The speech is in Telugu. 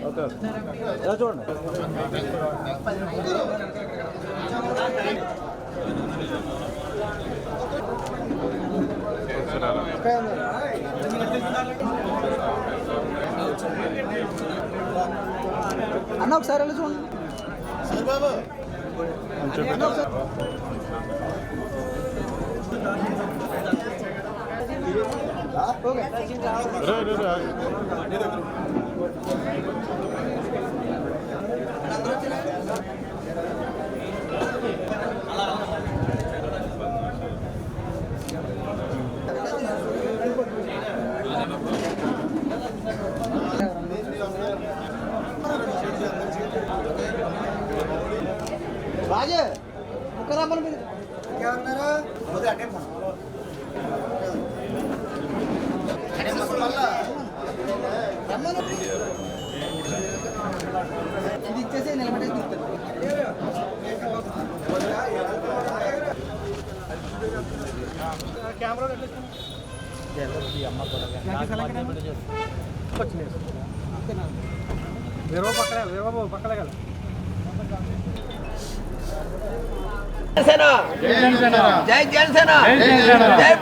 ఎలా చూడండి. అన్న ఒకసారి వెళ్ళి చూడండి. రాజే ముక్కరామల మీద ఏమన్నారా ఇది ఇచ్చేసి నిలబడేసి కెమెరా పక్కన జై జనసేన జై